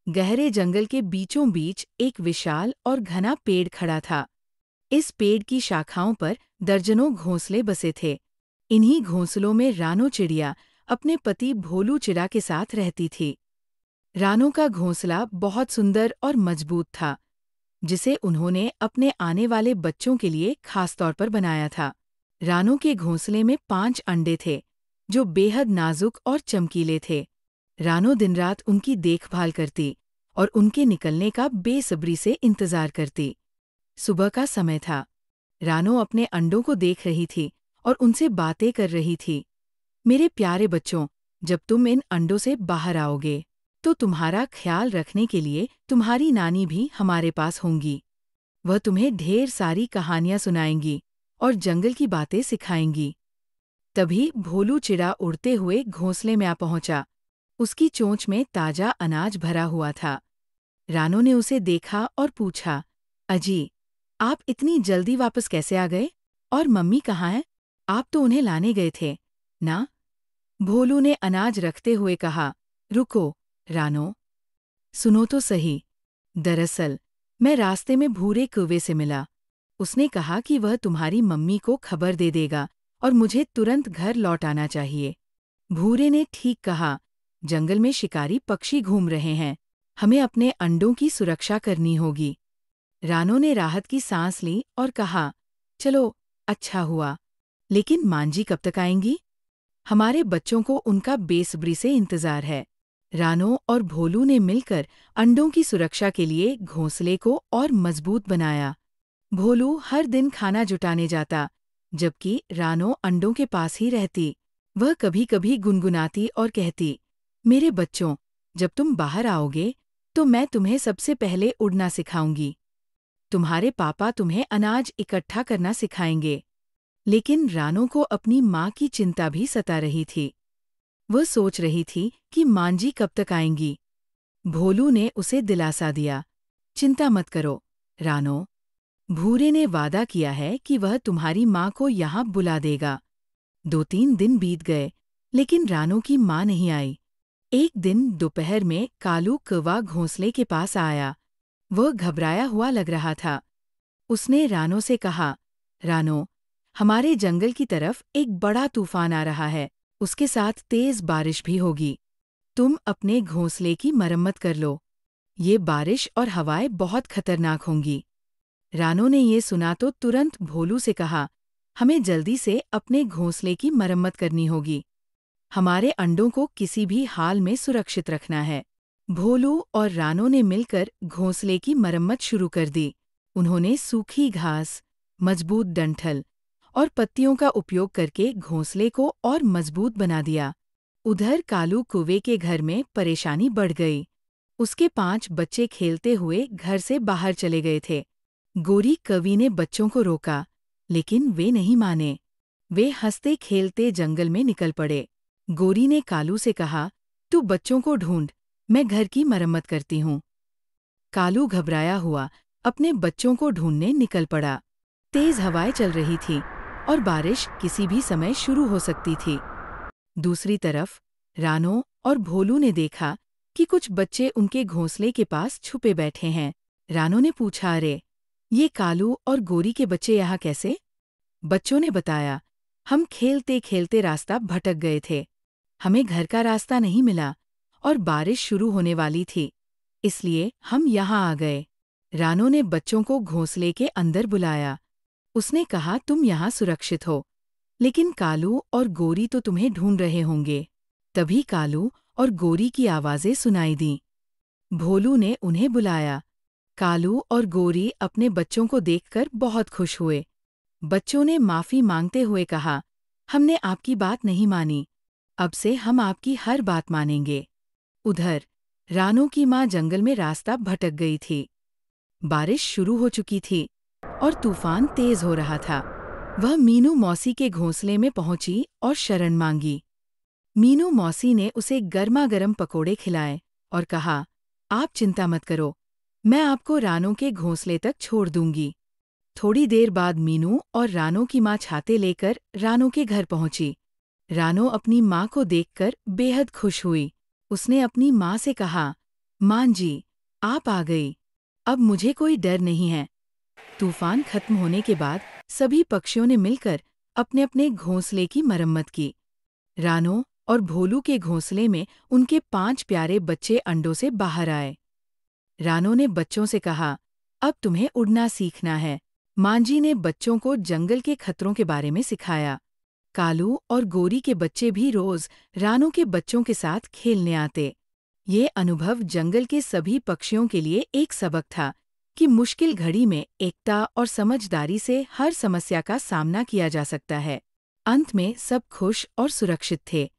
गहरे जंगल के बीचों बीच एक विशाल और घना पेड़ खड़ा था। इस पेड़ की शाखाओं पर दर्जनों घोंसले बसे थे। इन्हीं घोंसलों में रानो चिड़िया अपने पति भोलू चिड़ा के साथ रहती थी। रानो का घोंसला बहुत सुंदर और मजबूत था, जिसे उन्होंने अपने आने वाले बच्चों के लिए खास तौर पर बनाया था। रानो के घोंसले में 5 अंडे थे, जो बेहद नाजुक और चमकीले थे। रानो दिन रात उनकी देखभाल करती और उनके निकलने का बेसब्री से इंतजार करती। सुबह का समय था। रानो अपने अंडों को देख रही थी और उनसे बातें कर रही थी। मेरे प्यारे बच्चों, जब तुम इन अंडों से बाहर आओगे, तो तुम्हारा ख्याल रखने के लिए तुम्हारी नानी भी हमारे पास होंगी। वह तुम्हें ढेर सारी कहानियां सुनाएंगी और जंगल की बातें सिखाएंगी। तभी भोलू चिड़ा उड़ते हुए घोंसले में आ पहुंचा। उसकी चोंच में ताजा अनाज भरा हुआ था। रानो ने उसे देखा और पूछा, अजी, आप इतनी जल्दी वापस कैसे आ गए? और मम्मी कहाँ हैं? आप तो उन्हें लाने गए थे ना? भोलू ने अनाज रखते हुए कहा, रुको रानो, सुनो तो सही। दरअसल मैं रास्ते में भूरे कौवे से मिला। उसने कहा कि वह तुम्हारी मम्मी को खबर दे देगा और मुझे तुरंत घर लौट आना चाहिए। भूरे ने ठीक कहा, जंगल में शिकारी पक्षी घूम रहे हैं। हमें अपने अंडों की सुरक्षा करनी होगी। रानो ने राहत की सांस ली और कहा, चलो, अच्छा हुआ। लेकिन मांझी कब तक आएंगी? हमारे बच्चों को उनका बेसब्री से इंतजार है। रानो और भोलू ने मिलकर अंडों की सुरक्षा के लिए घोंसले को और मजबूत बनाया। भोलू हर दिन खाना जुटाने जाता, जबकि रानो अंडों के पास ही रहती। वह कभी-कभी गुनगुनाती और कहती, मेरे बच्चों, जब तुम बाहर आओगे, तो मैं तुम्हें सबसे पहले उड़ना सिखाऊंगी। तुम्हारे पापा तुम्हें अनाज इकट्ठा करना सिखाएंगे। लेकिन रानो को अपनी माँ की चिंता भी सता रही थी। वह सोच रही थी कि मांझी कब तक आएंगी। भोलू ने उसे दिलासा दिया, चिंता मत करो, रानो। भूरे ने वादा किया है कि वह तुम्हारी माँ को यहाँ बुला देगा। 2-3 दिन बीत गए, लेकिन रानो की माँ नहीं आई। एक दिन दोपहर में कालू कौवा घोंसले के पास आया। वह घबराया हुआ लग रहा था। उसने रानो से कहा, रानो, हमारे जंगल की तरफ एक बड़ा तूफान आ रहा है। उसके साथ तेज बारिश भी होगी। तुम अपने घोंसले की मरम्मत कर लो। ये बारिश और हवाएं बहुत खतरनाक होंगी। रानो ने ये सुना तो तुरंत भोलू से कहा, हमें जल्दी से अपने घोंसले की मरम्मत करनी होगी। हमारे अंडों को किसी भी हाल में सुरक्षित रखना है। भोलू और रानो ने मिलकर घोंसले की मरम्मत शुरू कर दी। उन्होंने सूखी घास, मजबूत डंठल और पत्तियों का उपयोग करके घोंसले को और मजबूत बना दिया। उधर कालू कौवे के घर में परेशानी बढ़ गई। उसके 5 बच्चे खेलते हुए घर से बाहर चले गए थे। गोरी कौवी ने बच्चों को रोका, लेकिन वे नहीं माने। वे हंसते खेलते जंगल में निकल पड़े। गोरी ने कालू से कहा, तू बच्चों को ढूंढ, मैं घर की मरम्मत करती हूँ। कालू घबराया हुआ अपने बच्चों को ढूंढने निकल पड़ा। तेज हवाएं चल रही थी और बारिश किसी भी समय शुरू हो सकती थी। दूसरी तरफ रानो और भोलू ने देखा कि कुछ बच्चे उनके घोंसले के पास छुपे बैठे हैं। रानो ने पूछा, अरे, ये कालू और गोरी के बच्चे यहाँ कैसे? बच्चों ने बताया, हम खेलते खेलते रास्ता भटक गए थे। हमें घर का रास्ता नहीं मिला और बारिश शुरू होने वाली थी, इसलिए हम यहाँ आ गए। रानो ने बच्चों को घोंसले के अंदर बुलाया। उसने कहा, तुम यहाँ सुरक्षित हो, लेकिन कालू और गोरी तो तुम्हें ढूंढ रहे होंगे। तभी कालू और गोरी की आवाज़ें सुनाई दीं। भोलू ने उन्हें बुलाया। कालू और गोरी अपने बच्चों को देखकर बहुत खुश हुए। बच्चों ने माफ़ी मांगते हुए कहा, हमने आपकी बात नहीं मानी। अब से हम आपकी हर बात मानेंगे। उधर रानो की माँ जंगल में रास्ता भटक गई थी। बारिश शुरू हो चुकी थी और तूफान तेज हो रहा था। वह मीनू मौसी के घोंसले में पहुंची और शरण मांगी। मीनू मौसी ने उसे गर्मा-गर्म पकोड़े खिलाए और कहा, आप चिंता मत करो, मैं आपको रानो के घोंसले तक छोड़ दूंगी। थोड़ी देर बाद मीनू और रानो की माँ छाते लेकर रानो के घर पहुंची। रानो अपनी माँ को देखकर बेहद खुश हुई। उसने अपनी माँ से कहा, मां जी, आप आ गई। अब मुझे कोई डर नहीं है। तूफान खत्म होने के बाद सभी पक्षियों ने मिलकर अपने अपने घोंसले की मरम्मत की। रानो और भोलू के घोंसले में उनके 5 प्यारे बच्चे अंडों से बाहर आए। रानो ने बच्चों से कहा, अब तुम्हें उड़ना सीखना है। मांझी ने बच्चों को जंगल के खतरों के बारे में सिखाया। कालू और गोरी के बच्चे भी रोज रानो के बच्चों के साथ खेलने आते। ये अनुभव जंगल के सभी पक्षियों के लिए एक सबक था कि मुश्किल घड़ी में एकता और समझदारी से हर समस्या का सामना किया जा सकता है। अंत में सब खुश और सुरक्षित थे।